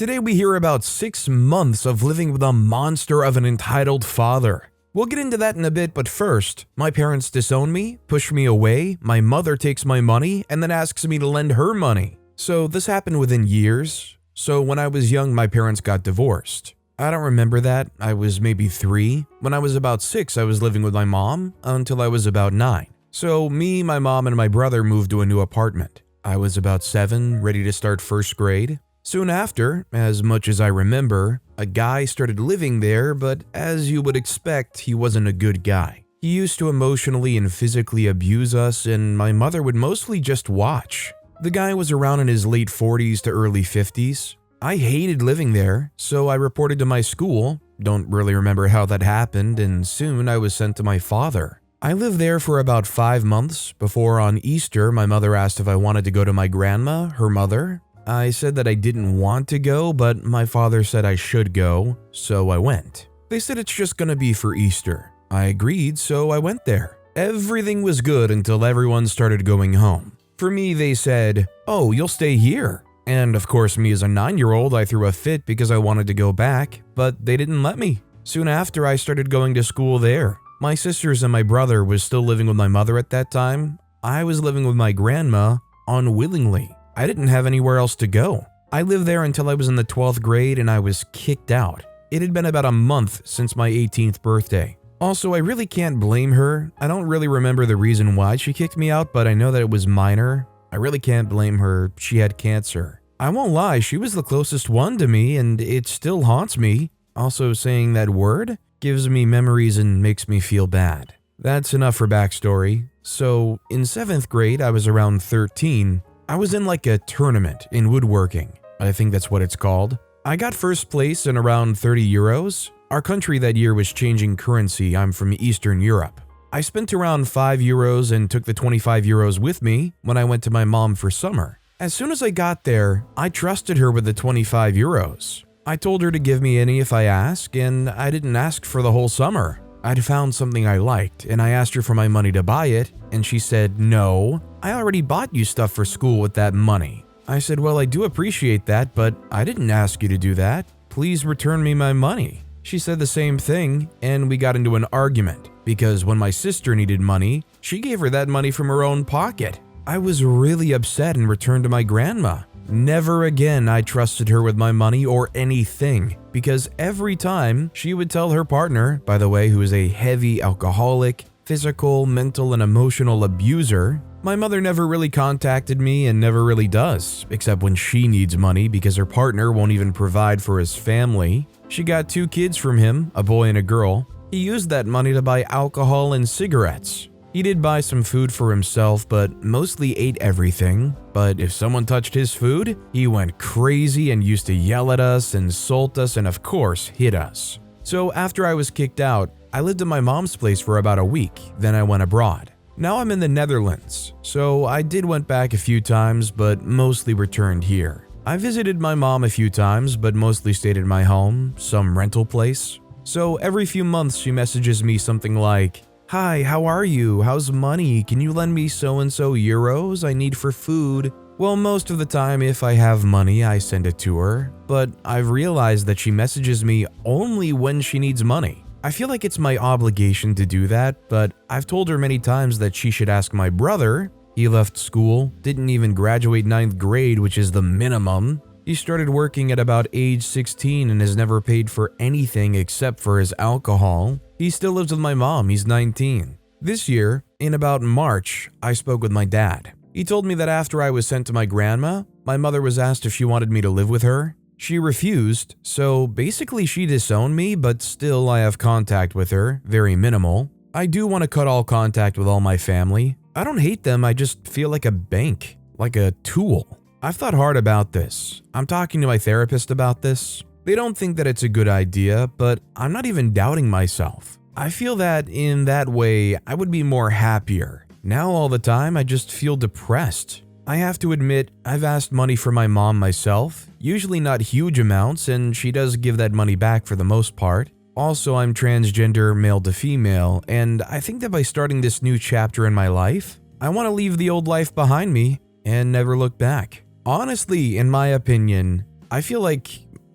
Today we hear about 6 months of living with a monster of an entitled father. We'll get into that in a bit, but first, my parents disown me, push me away, my mother takes my money, and then asks me to lend her money. So this happened within years. So when I was young, my parents got divorced. I don't remember that. I was maybe 3. When I was about 6, I was living with my mom until I was about 9. So me, my mom, and my brother moved to a new apartment. I was about 7, ready to start first grade. Soon after, as much as I remember, a guy started living there, but as you would expect, he wasn't a good guy. He used to emotionally and physically abuse us, and my mother would mostly just watch. The guy was around in his late 40s to early 50s. I hated living there, so I reported to my school. Don't really remember how that happened, and soon I was sent to my father. I lived there for about 5 months before on Easter my mother asked if I wanted to go to my grandma, her mother. I said that I didn't want to go, but my father said I should go, so I went. They said it's just gonna be for Easter. I agreed, so I went there. Everything was good until everyone started going home. For me, they said, "Oh, you'll stay here." And of course, me as a 9-year-old, I threw a fit because I wanted to go back, but they didn't let me. Soon after, I started going to school there. My sisters and my brother was still living with my mother at that time. I was living with my grandma unwillingly. I didn't have anywhere else to go. I lived there until I was in the 12th grade and I was kicked out. It had been about a month since my 18th birthday. Also, I really can't blame her. I don't really remember the reason why she kicked me out, but I know that it was minor. I really can't blame her. She had cancer. I won't lie, she was the closest one to me and it still haunts me. Also, saying that word gives me memories and makes me feel bad. That's enough for backstory. So, in 7th grade, I was around 13. I was in like a tournament in woodworking. I think that's what it's called. I got first place and around 30 euros. Our country that year was changing currency. I'm from Eastern Europe. I spent around 5 euros and took the 25 euros with me when I went to my mom for summer. As soon as I got there, I trusted her with the 25 euros. I told her to give me any if I asked, and I didn't ask for the whole summer. I'd found something I liked, and I asked her for my money to buy it, and she said, "No, I already bought you stuff for school with that money." I said, "Well, I do appreciate that, but I didn't ask you to do that. Please return me my money." She said the same thing, and we got into an argument, because when my sister needed money, she gave her that money from her own pocket. I was really upset and returned to my grandma. Never again I trusted her with my money or anything, because every time she would tell her partner, by the way, who is a heavy alcoholic, physical, mental, and emotional abuser. My mother never really contacted me and never really does, except when she needs money because her partner won't even provide for his family. She got 2 kids from him, a boy and a girl. He used that money to buy alcohol and cigarettes. He did buy some food for himself, but mostly ate everything. But if someone touched his food, he went crazy and used to yell at us, insult us, and of course, hit us. So after I was kicked out, I lived at my mom's place for about a week, then I went abroad. Now I'm in the Netherlands, so I went back a few times, but mostly returned here. I visited my mom a few times, but mostly stayed at my home, some rental place. So every few months she messages me something like, "Hi, how are you? How's money? Can you lend me so-and-so euros I need for food?" Well, most of the time if I have money, I send it to her, but I've realized that she messages me only when she needs money. I feel like it's my obligation to do that, but I've told her many times that she should ask my brother. He left school, didn't even graduate 9th grade, which is the minimum. He started working at about age 16 and has never paid for anything except for his alcohol. He still lives with my mom, he's 19. This year, in about March, I spoke with my dad. He told me that after I was sent to my grandma, my mother was asked if she wanted me to live with her. She refused, so basically she disowned me, but still I have contact with her, very minimal. I do want to cut all contact with all my family. I don't hate them, I just feel like a bank, like a tool. I've thought hard about this. I'm talking to my therapist about this. They don't think that it's a good idea, but I'm not even doubting myself. I feel that in that way, I would be more happier. Now all the time, I just feel depressed. I have to admit, I've asked money for my mom myself, usually not huge amounts, and she does give that money back for the most part. Also, I'm transgender, male to female, and I think that by starting this new chapter in my life, I want to leave the old life behind me and never look back. Honestly, in my opinion, I feel like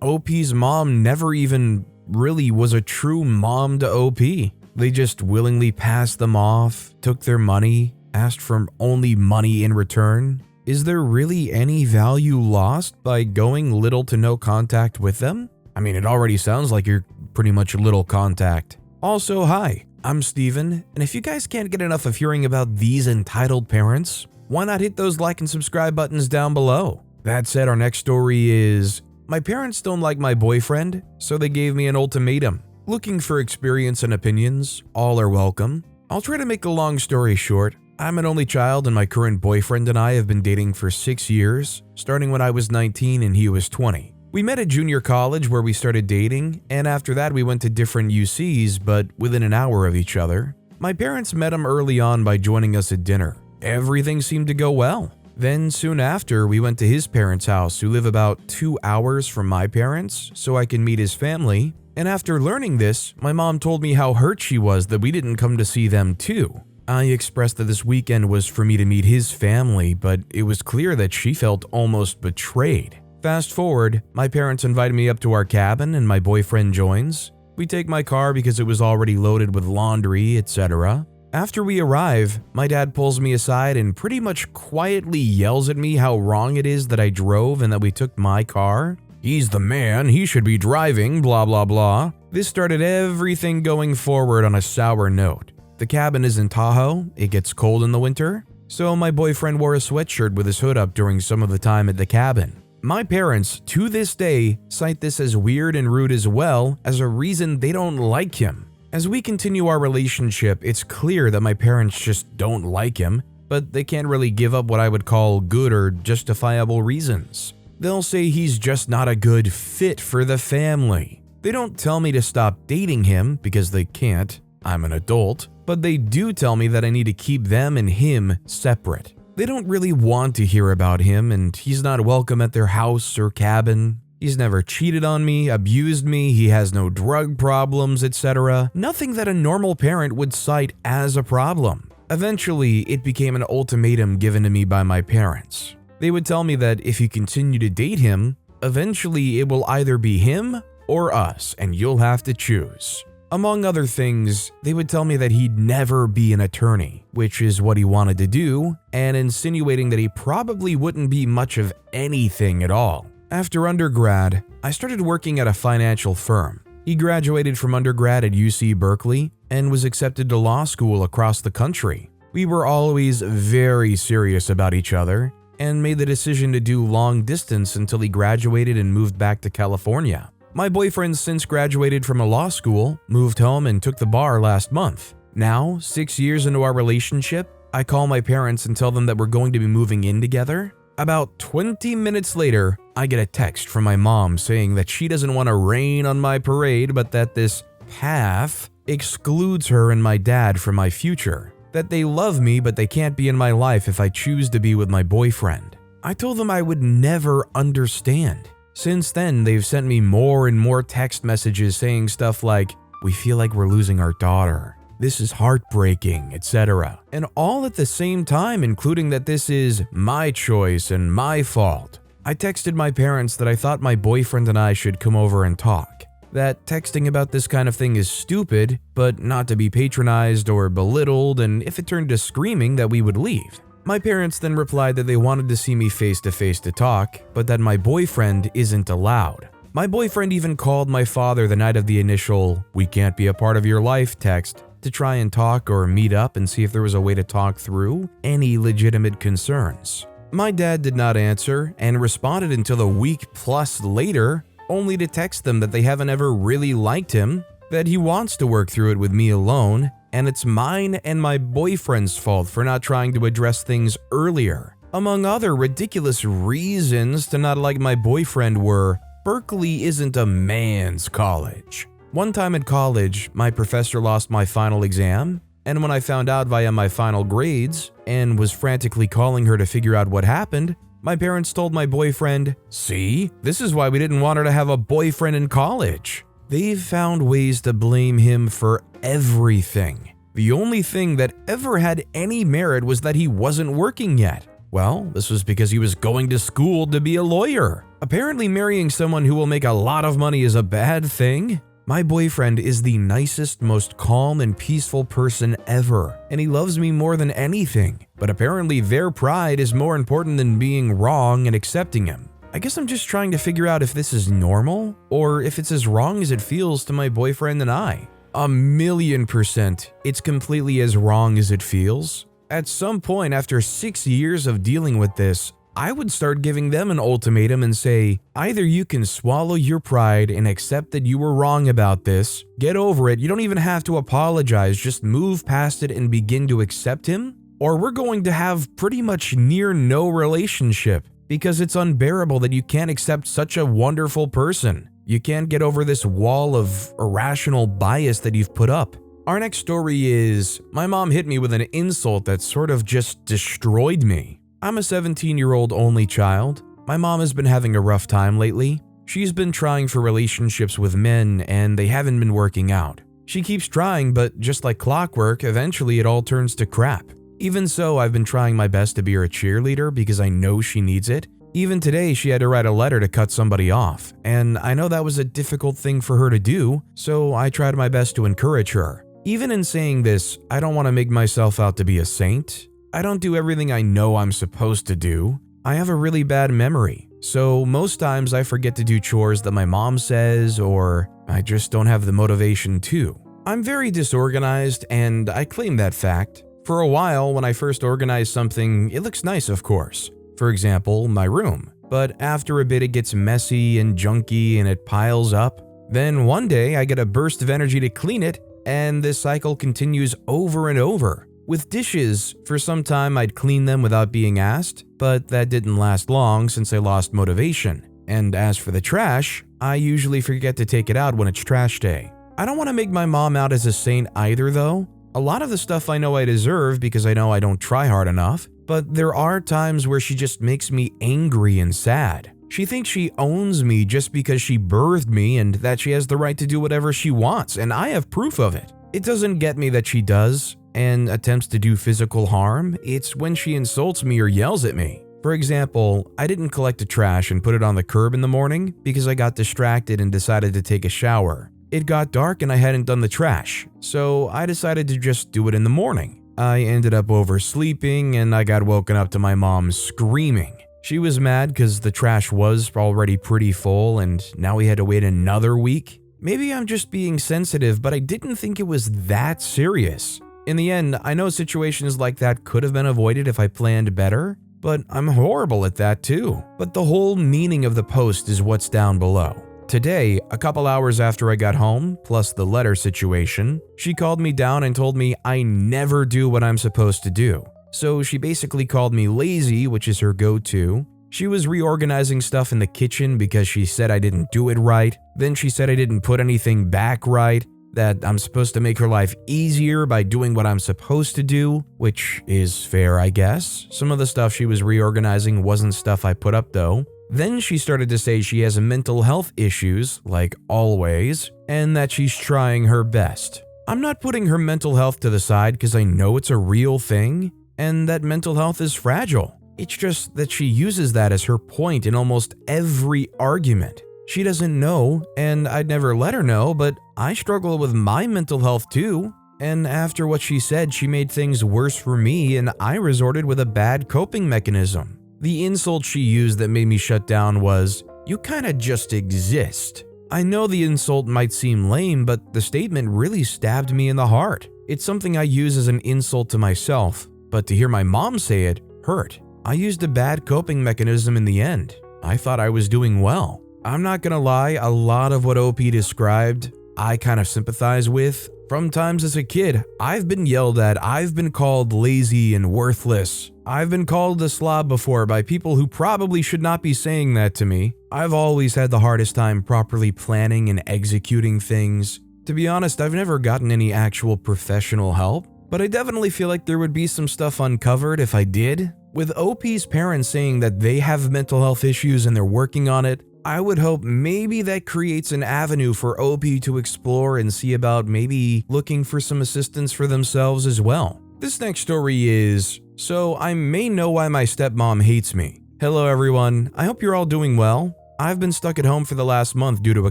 OP's mom never even really was a true mom to OP. They just willingly passed them off, took their money, asked for only money in return. Is there really any value lost by going little to no contact with them? I mean, it already sounds like you're pretty much little contact. Also, hi, I'm Steven, and if you guys can't get enough of hearing about these entitled parents, why not hit those like and subscribe buttons down below? That said, our next story is, my parents don't like my boyfriend, so they gave me an ultimatum. Looking for experience and opinions, all are welcome. I'll try to make a long story short. I'm an only child and my current boyfriend and I have been dating for 6 years, starting when I was 19 and he was 20. We met at junior college where we started dating, and after that we went to different UCs but within an hour of each other. My parents met him early on by joining us at dinner. Everything seemed to go well. Then soon after, we went to his parents' house, who live about 2 hours from my parents, so I can meet his family. And after learning this, my mom told me how hurt she was that we didn't come to see them too. I expressed that this weekend was for me to meet his family, but it was clear that she felt almost betrayed. Fast forward, my parents invited me up to our cabin and my boyfriend joins. We take my car because it was already loaded with laundry, etc. After we arrive, my dad pulls me aside and pretty much quietly yells at me how wrong it is that I drove and that we took my car. He's the man, he should be driving, blah blah blah. This started everything going forward on a sour note. The cabin is in Tahoe, it gets cold in the winter, so my boyfriend wore a sweatshirt with his hood up during some of the time at the cabin. My parents, to this day, cite this as weird and rude as well as a reason they don't like him. As we continue our relationship, it's clear that my parents just don't like him, but they can't really give up what I would call good or justifiable reasons. They'll say he's just not a good fit for the family. They don't tell me to stop dating him because they can't, I'm an adult, but they do tell me that I need to keep them and him separate. They don't really want to hear about him, and he's not welcome at their house or cabin. He's never cheated on me, abused me, he has no drug problems, etc. Nothing that a normal parent would cite as a problem. Eventually, it became an ultimatum given to me by my parents. They would tell me that if you continue to date him, eventually it will either be him or us, and you'll have to choose. Among other things, they would tell me that he'd never be an attorney, which is what he wanted to do, and insinuating that he probably wouldn't be much of anything at all. After undergrad, I started working at a financial firm. He graduated from undergrad at UC Berkeley and was accepted to law school across the country. We were always very serious about each other and made the decision to do long distance until he graduated and moved back to California. My boyfriend since graduated from a law school, moved home and took the bar last month. Now, 6 years into our relationship, I call my parents and tell them that we're going to be moving in together. About 20 minutes later, I get a text from my mom saying that she doesn't want to rain on my parade, but that this path excludes her and my dad from my future. That they love me, but they can't be in my life if I choose to be with my boyfriend. I told them I would never understand. Since then, they've sent me more and more text messages saying stuff like, "We feel like we're losing our daughter. This is heartbreaking," etc. And all at the same time, including that this is my choice and my fault. I texted my parents that I thought my boyfriend and I should come over and talk. That texting about this kind of thing is stupid, but not to be patronized or belittled, and if it turned to screaming, that we would leave. My parents then replied that they wanted to see me face to face to talk, but that my boyfriend isn't allowed. My boyfriend even called my father the night of the initial "we can't be a part of your life" text to try and talk or meet up and see if there was a way to talk through any legitimate concerns. My dad did not answer and responded until a week plus later, only to text them that they haven't ever really liked him, that he wants to work through it with me alone, and it's mine and my boyfriend's fault for not trying to address things earlier. Among other ridiculous reasons to not like my boyfriend were, Berkeley isn't a man's college. One time at college, my professor lost my final exam, and when I found out via my final grades and was frantically calling her to figure out what happened, my parents told my boyfriend, "See, this is why we didn't want her to have a boyfriend in college." They've found ways to blame him for everything. The only thing that ever had any merit was that he wasn't working yet. Well, this was because he was going to school to be a lawyer. Apparently marrying someone who will make a lot of money is a bad thing. My boyfriend is the nicest, most calm and peaceful person ever, and he loves me more than anything. But apparently their pride is more important than being wrong and accepting him. I guess I'm just trying to figure out if this is normal, or if it's as wrong as it feels to my boyfriend and I. 1,000,000%, it's completely as wrong as it feels. At some point after 6 years of dealing with this, I would start giving them an ultimatum and say, either you can swallow your pride and accept that you were wrong about this, get over it, you don't even have to apologize, just move past it and begin to accept him, or we're going to have pretty much near no relationship because it's unbearable that you can't accept such a wonderful person. You can't get over this wall of irrational bias that you've put up. Our next story is, my mom hit me with an insult that sort of just destroyed me. I'm a 17-year-old only child. My mom has been having a rough time lately. She's been trying for relationships with men and they haven't been working out. She keeps trying, but just like clockwork, eventually it all turns to crap. Even so, I've been trying my best to be her cheerleader because I know she needs it. Even today, she had to write a letter to cut somebody off, and I know that was a difficult thing for her to do, so I tried my best to encourage her. Even in saying this, I don't want to make myself out to be a saint. I don't do everything I know I'm supposed to do. I have a really bad memory, so most times I forget to do chores that my mom says, or I just don't have the motivation to. I'm very disorganized, and I claim that fact. For a while, when I first organize something, it looks nice, of course. For example, my room. But after a bit, it gets messy and junky and it piles up. Then one day, I get a burst of energy to clean it, and this cycle continues over and over. With dishes, for some time I'd clean them without being asked, but that didn't last long since I lost motivation. And as for the trash, I usually forget to take it out when it's trash day. I don't want to make my mom out as a saint either though. A lot of the stuff I know I deserve because I know I don't try hard enough, but there are times where she just makes me angry and sad. She thinks she owns me just because she birthed me and that she has the right to do whatever she wants, and I have proof of it. It doesn't get me that she does and attempts to do physical harm. It's when she insults me or yells at me. For example, I didn't collect the trash and put it on the curb in the morning because I got distracted and decided to take a shower. It got dark and I hadn't done the trash, so I decided to just do it in the morning. I ended up oversleeping and I got woken up to my mom screaming. She was mad because the trash was already pretty full and now we had to wait another week. Maybe I'm just being sensitive, but I didn't think it was that serious. In the end, I know situations like that could have been avoided if I planned better, but I'm horrible at that too. But the whole meaning of the post is what's down below. Today, a couple hours after I got home, plus the letter situation, she called me down and told me I never do what I'm supposed to do. So she basically called me lazy, which is her go-to. She was reorganizing stuff in the kitchen because she said I didn't do it right. Then she said I didn't put anything back right, that I'm supposed to make her life easier by doing what I'm supposed to do, which is fair, I guess. Some of the stuff she was reorganizing wasn't stuff I put up though. Then she started to say she has mental health issues, like always, and that she's trying her best. I'm not putting her mental health to the side because I know it's a real thing, and that mental health is fragile. It's just that she uses that as her point in almost every argument. She doesn't know, and I'd never let her know, but I struggle with my mental health too. And after what she said, she made things worse for me, and I resorted with a bad coping mechanism. The insult she used that made me shut down was, "You kinda just exist." I know the insult might seem lame, but the statement really stabbed me in the heart. It's something I use as an insult to myself, but to hear my mom say it hurt. I used a bad coping mechanism in the end. I thought I was doing well. I'm not gonna lie, a lot of what OP described, I kind of sympathize with. From times as a kid, I've been yelled at, I've been called lazy and worthless. I've been called a slob before by people who probably should not be saying that to me. I've always had the hardest time properly planning and executing things. To be honest, I've never gotten any actual professional help, but I definitely feel like there would be some stuff uncovered if I did. With OP's parents saying that they have mental health issues and they're working on it, I would hope maybe that creates an avenue for OP to explore and see about maybe looking for some assistance for themselves as well. This next story is, so I may know why my stepmom hates me. Hello everyone, I hope you're all doing well. I've been stuck at home for the last month due to a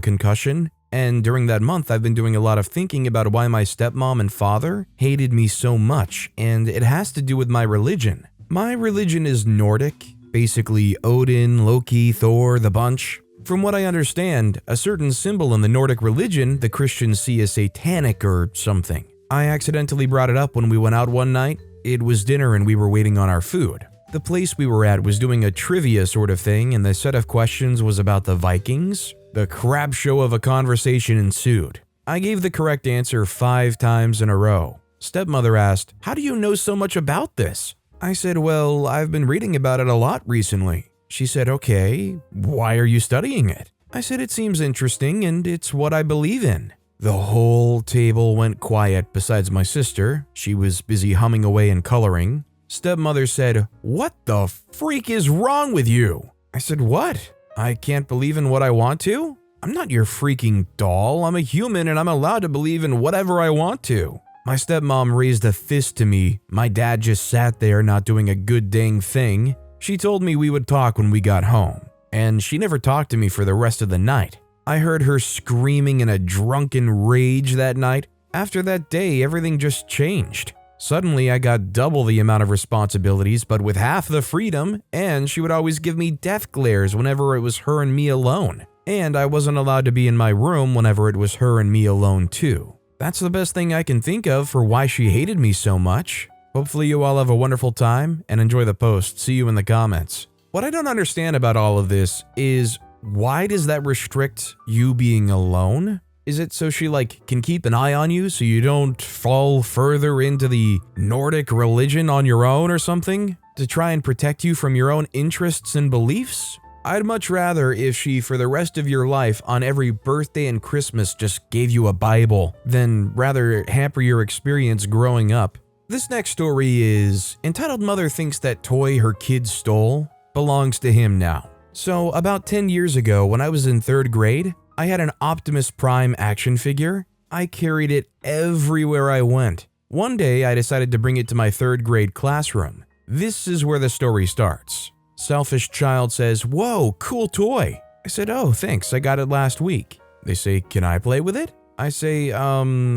concussion, and during that month I've been doing a lot of thinking about why my stepmom and father hated me so much, and it has to do with my religion. My religion is Nordic, basically Odin, Loki, Thor, the bunch. From what I understand, a certain symbol in the Nordic religion the Christians see as satanic or something. I accidentally brought it up when we went out one night. It was dinner and we were waiting on our food. The place we were at was doing a trivia sort of thing, and the set of questions was about the Vikings. The crap show of a conversation ensued. I gave the correct answer 5 times in a row. Stepmother asked, "How do you know so much about this?" I said, "Well, I've been reading about it a lot recently." She said, "Okay, why are you studying it?" I said, "It seems interesting and it's what I believe in." The whole table went quiet besides my sister. She was busy humming away and coloring. Stepmother said, "What the freak is wrong with you?" I said, "What? I can't believe in what I want to? I'm not your freaking doll. I'm a human and I'm allowed to believe in whatever I want to." My stepmom raised a fist to me. My dad just sat there not doing a good dang thing. She told me we would talk when we got home, and she never talked to me for the rest of the night. I heard her screaming in a drunken rage that night. After that day, everything just changed. Suddenly, I got double the amount of responsibilities, but with half the freedom, and she would always give me death glares whenever it was her and me alone. And I wasn't allowed to be in my room whenever it was her and me alone too. That's the best thing I can think of for why she hated me so much. Hopefully you all have a wonderful time and enjoy the post. See you in the comments. What I don't understand about all of this is, why does that restrict you being alone? Is it so she can keep an eye on you so you don't fall further into the Nordic religion on your own or something? To try and protect you from your own interests and beliefs? I'd much rather if she, for the rest of your life, on every birthday and Christmas just gave you a Bible, than rather hamper your experience growing up. This next story is, entitled Mother Thinks That Toy Her Kid Stole Belongs to Him Now. So, about 10 years ago, when I was in 3rd grade, I had an Optimus Prime action figure. I carried it everywhere I went. One day, I decided to bring it to my 3rd grade classroom. This is where the story starts. Selfish child says, "Whoa, cool toy." I said, "Oh, thanks, I got it last week." They say, "Can I play with it?" I say,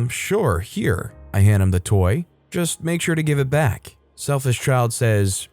sure, here." I hand him the toy. "Just make sure to give it back." Selfish child says,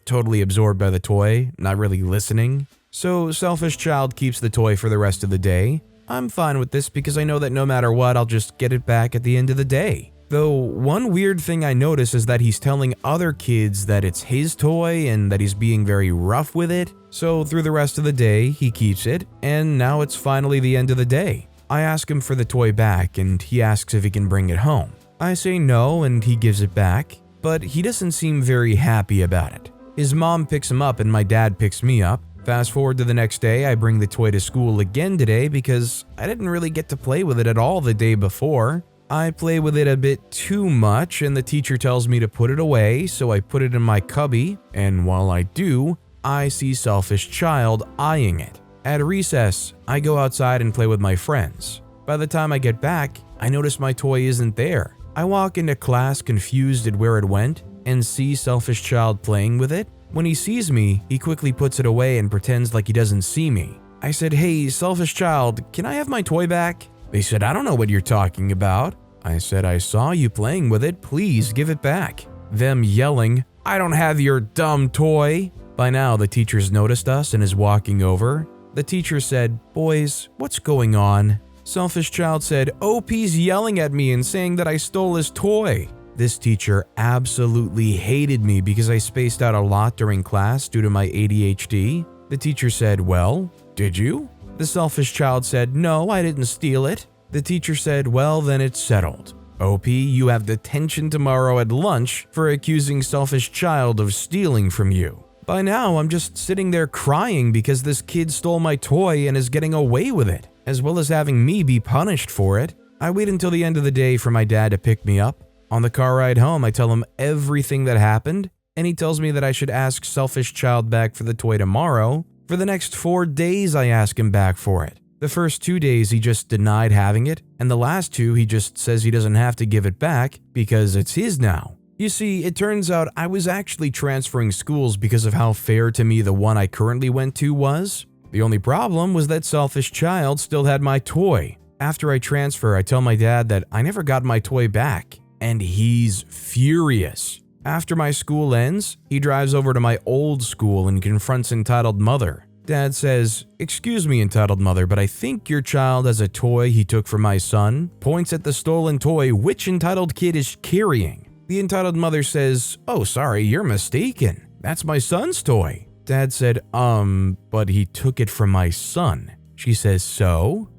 totally absorbed by the toy, not really listening. So selfish child keeps the toy for the rest of the day. I'm fine with this because I know that no matter what, I'll just get it back at the end of the day. Though one weird thing I notice is that he's telling other kids that it's his toy and that he's being very rough with it. So through the rest of the day, he keeps it, and now it's finally the end of the day. I ask him for the toy back, and he asks if he can bring it home. I say no, and he gives it back, but he doesn't seem very happy about it. His mom picks him up and my dad picks me up. Fast forward to the next day, I bring the toy to school again today because I didn't really get to play with it at all the day before. I play with it a bit too much and the teacher tells me to put it away, so I put it in my cubby, and while I do, I see selfish child eyeing it. At recess, I go outside and play with my friends. By the time I get back, I notice my toy isn't there. I walk into class confused at where it went and see selfish child playing with it. When he sees me, he quickly puts it away and pretends like he doesn't see me. I said, "Hey, selfish child, can I have my toy back?" They said, "I don't know what you're talking about." I said, "I saw you playing with it, please give it back." Them yelling, "I don't have your dumb toy." By now, the teacher's noticed us and is walking over. The teacher said, "Boys, what's going on?" Selfish child said, "OP's yelling at me and saying that I stole his toy." This teacher absolutely hated me because I spaced out a lot during class due to my ADHD. The teacher said, "Well, did you?" The selfish child said, "No, I didn't steal it." The teacher said, "Well, then it's settled. OP, you have detention tomorrow at lunch for accusing selfish child of stealing from you." By now, I'm just sitting there crying because this kid stole my toy and is getting away with it, as well as having me be punished for it. I wait until the end of the day for my dad to pick me up. On the car ride home, I tell him everything that happened, and he tells me that I should ask selfish child back for the toy tomorrow. For the next 4 days, I ask him back for it. The first 2 days, he just denied having it, and the last 2, he just says he doesn't have to give it back because it's his now. You see, it turns out I was actually transferring schools because of how fair to me the one I currently went to was. The only problem was that selfish child still had my toy. After I transfer, I tell my dad that I never got my toy back, and he's furious. After my school ends, he drives over to my old school and confronts entitled mother. Dad says, "Excuse me, entitled mother, but I think your child has a toy he took from my son," points at the stolen toy which entitled kid is carrying. The entitled mother says, "Oh, sorry, you're mistaken. That's my son's toy." Dad said, but he took it from my son." She says, So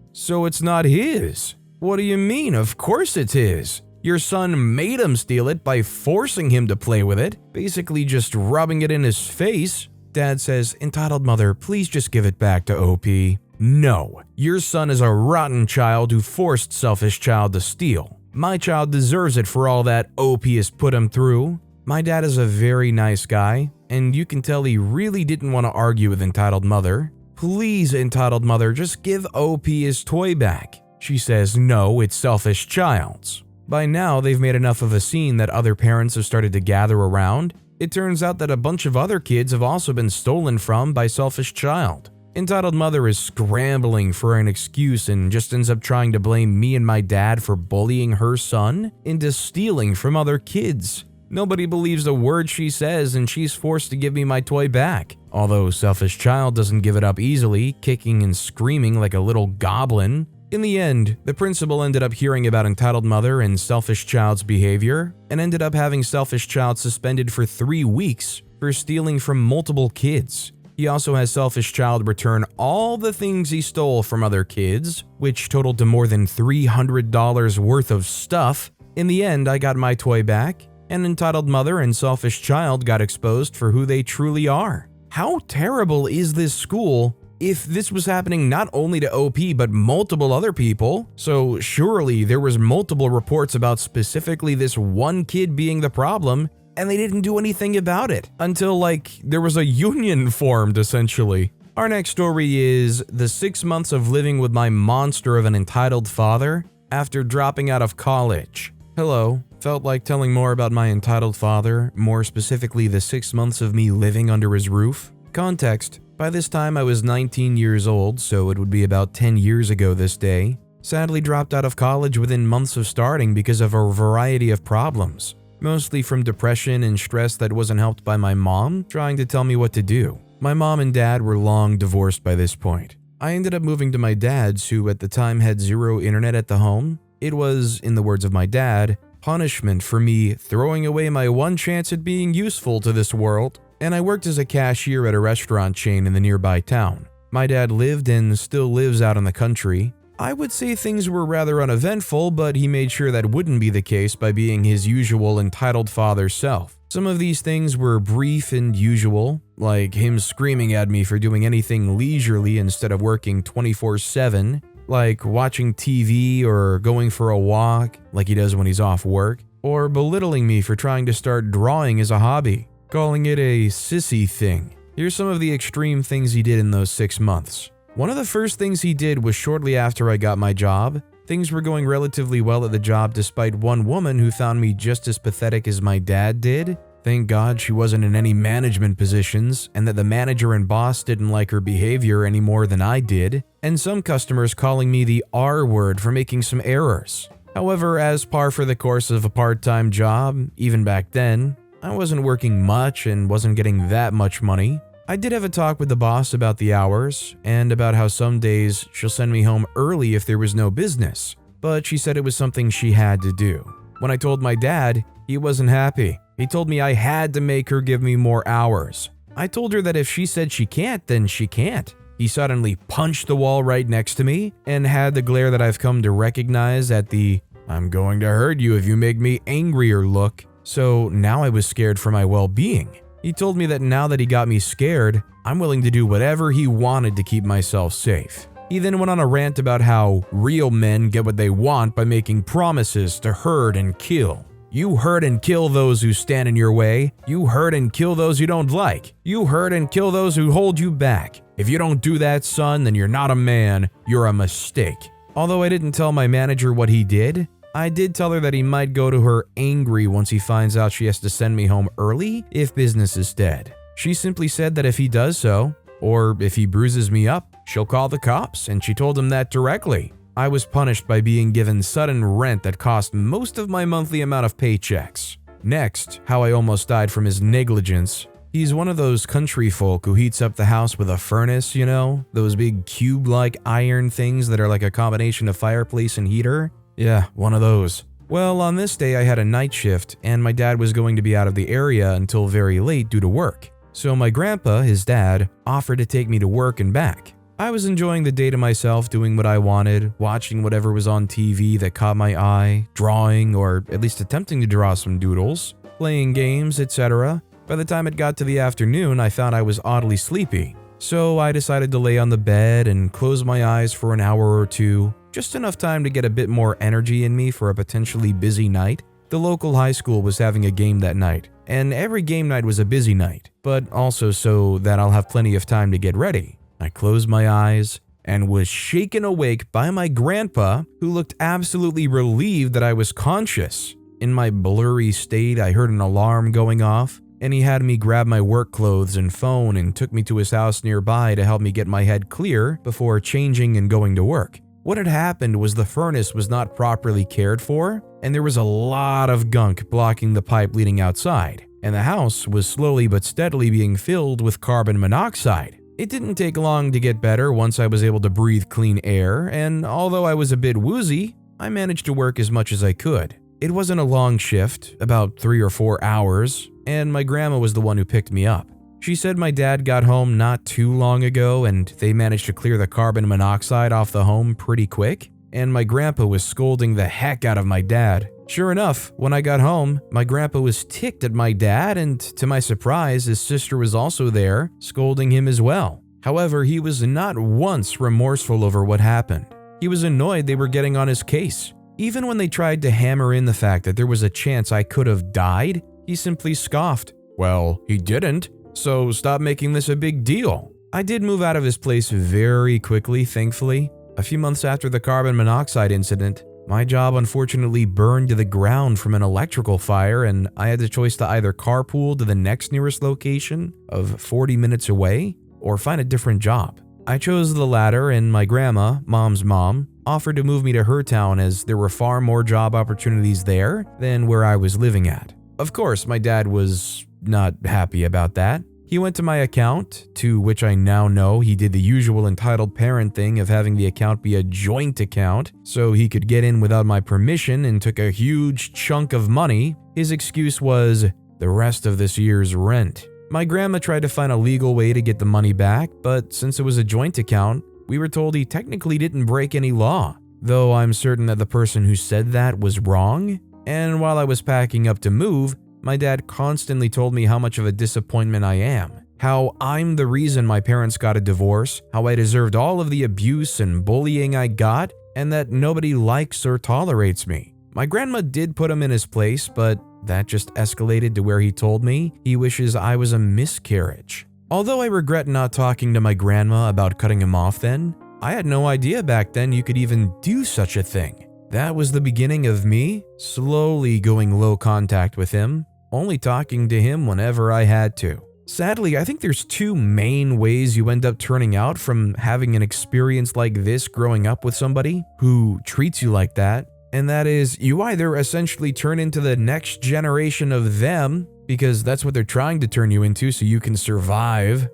it's not his." "What do you mean? Of course it's his. Your son made him steal it by forcing him to play with it, basically just rubbing it in his face." Dad says, "Entitled mother, please just give it back to OP." "No, your son is a rotten child who forced selfish child to steal. My child deserves it for all that OP has put him through." My dad is a very nice guy, and you can tell he really didn't want to argue with entitled mother. "Please, entitled mother, just give OP his toy back." She says, "No, it's selfish child's." By now, they've made enough of a scene that other parents have started to gather around. It turns out that a bunch of other kids have also been stolen from by selfish child. Entitled mother is scrambling for an excuse and just ends up trying to blame me and my dad for bullying her son into stealing from other kids. Nobody believes a word she says, and she's forced to give me my toy back. Although selfish child doesn't give it up easily, kicking and screaming like a little goblin. In the end, the principal ended up hearing about entitled mother and selfish child's behavior, and ended up having selfish child suspended for 3 weeks for stealing from multiple kids. He also has selfish child return all the things he stole from other kids, which totaled to more than $300 worth of stuff. In the end, I got my toy back, and entitled mother and selfish child got exposed for who they truly are. How terrible is this school if this was happening not only to OP but multiple other people? So surely there was multiple reports about specifically this one kid being the problem, and they didn't do anything about it until there was a union formed essentially. Our next story is the 6 months of living with my monster of an entitled father after dropping out of college. Hello. Felt like telling more about my entitled father, more specifically the 6 months of me living under his roof. Context: by this time I was 19 years old, so it would be about 10 years ago this day. Sadly dropped out of college within months of starting because of a variety of problems, mostly from depression and stress that wasn't helped by my mom trying to tell me what to do. My mom and dad were long divorced by this point. I ended up moving to my dad's, who at the time had zero internet at the home. It was, in the words of my dad, punishment for me throwing away my one chance at being useful to this world, and I worked as a cashier at a restaurant chain in the nearby town. My dad lived and still lives out in the country. I would say things were rather uneventful, but he made sure that wouldn't be the case by being his usual entitled father self. Some of these things were brief and usual, like him screaming at me for doing anything leisurely instead of working 24/7, like watching TV or going for a walk like he does when he's off work, or belittling me for trying to start drawing as a hobby, calling it a sissy thing. Here's some of the extreme things he did in those 6 months. One of the first things he did was shortly after I got my job. Things were going relatively well at the job despite one woman who found me just as pathetic as my dad did. Thank God she wasn't in any management positions, and that the manager and boss didn't like her behavior any more than I did, and some customers calling me the R word for making some errors. However, as par for the course of a part-time job, even back then, I wasn't working much and wasn't getting that much money. I did have a talk with the boss about the hours, and about how some days she'll send me home early if there was no business, but she said it was something she had to do. When I told my dad, he wasn't happy. He told me I had to make her give me more hours. I told her that if she said she can't, then she can't. He suddenly punched the wall right next to me and had the glare that I've come to recognize at the "I'm going to hurt you if you make me angrier" look. So now I was scared for my well-being. He told me that now that he got me scared, I'm willing to do whatever he wanted to keep myself safe. He then went on a rant about how real men get what they want by making promises to hurt and kill. You hurt and kill those who stand in your way. You hurt and kill those you don't like. You hurt and kill those who hold you back. If you don't do that, son, then you're not a man. You're a mistake. Although I didn't tell my manager what he did, I did tell her that he might go to her angry once he finds out she has to send me home early if business is dead. She simply said that if he does so, Or if he bruises me up, she'll call the cops, and she told him that directly. I was punished by being given sudden rent that cost most of my monthly amount of paychecks. Next, how I almost died from his negligence. He's one of those country folk who heats up the house with a furnace, you know? Those big cube-like iron things that are like a combination of fireplace and heater? Yeah, one of those. Well, on this day I had a night shift, and my dad was going to be out of the area until very late due to work. So my grandpa, his dad, offered to take me to work and back. I was enjoying the day to myself, doing what I wanted, watching whatever was on TV that caught my eye, drawing, or at least attempting to draw some doodles, playing games, etc. By the time it got to the afternoon, I found I was oddly sleepy. So I decided to lay on the bed and close my eyes for an hour or two, just enough time to get a bit more energy in me for a potentially busy night. The local high school was having a game that night, and every game night was a busy night, but also so that I'll have plenty of time to get ready. I closed my eyes and was shaken awake by my grandpa, who looked absolutely relieved that I was conscious. In my blurry state, I heard an alarm going off, and he had me grab my work clothes and phone and took me to his house nearby to help me get my head clear before changing and going to work. What had happened was the furnace was not properly cared for, and there was a lot of gunk blocking the pipe leading outside, and the house was slowly but steadily being filled with carbon monoxide. It didn't take long to get better once I was able to breathe clean air, and although I was a bit woozy, I managed to work as much as I could. It wasn't a long shift, about 3 or 4 hours, and my grandma was the one who picked me up. She said my dad got home not too long ago and they managed to clear the carbon monoxide off the home pretty quick, and my grandpa was scolding the heck out of my dad. Sure enough, when I got home, my grandpa was ticked at my dad, and to my surprise, his sister was also there, scolding him as well. However, he was not once remorseful over what happened. He was annoyed they were getting on his case. Even when they tried to hammer in the fact that there was a chance I could have died, he simply scoffed. Well, he didn't, so stop making this a big deal. I did move out of his place very quickly, thankfully. A few months after the carbon monoxide incident, my job unfortunately burned to the ground from an electrical fire, and I had the choice to either carpool to the next nearest location of 40 minutes away or find a different job. I chose the latter, and my grandma, Mom's mom, offered to move me to her town as there were far more job opportunities there than where I was living at. Of course, my dad was not happy about that. He went to my account, to which I now know he did the usual entitled parent thing of having the account be a joint account so he could get in without my permission, and took a huge chunk of money. His excuse was the rest of this year's rent. My grandma tried to find a legal way to get the money back, but since it was a joint account, we were told he technically didn't break any law, though I'm certain that the person who said that was wrong. And while I was packing up to move, my dad constantly told me how much of a disappointment I am, how I'm the reason my parents got a divorce, how I deserved all of the abuse and bullying I got, and that nobody likes or tolerates me. My grandma did put him in his place, but that just escalated to where he told me he wishes I was a miscarriage. Although I regret not talking to my grandma about cutting him off then, I had no idea back then you could even do such a thing. That was the beginning of me slowly going low contact with him, only talking to him whenever I had to. Sadly, I think there's two main ways you end up turning out from having an experience like this growing up with somebody who treats you like that, and that is you either essentially turn into the next generation of them, because that's what they're trying to turn you into so you can survive,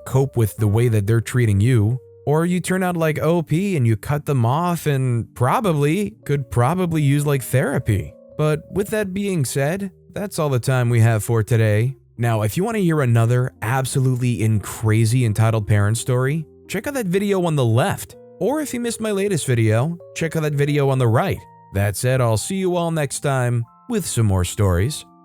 cope with the way that they're treating you, or you turn out like OP and you cut them off and could probably use like therapy. But with that being said, that's all the time we have for today. Now, if you want to hear another absolutely crazy entitled parent story, check out that video on the left. Or if you missed my latest video, check out that video on the right. That said, I'll see you all next time with some more stories.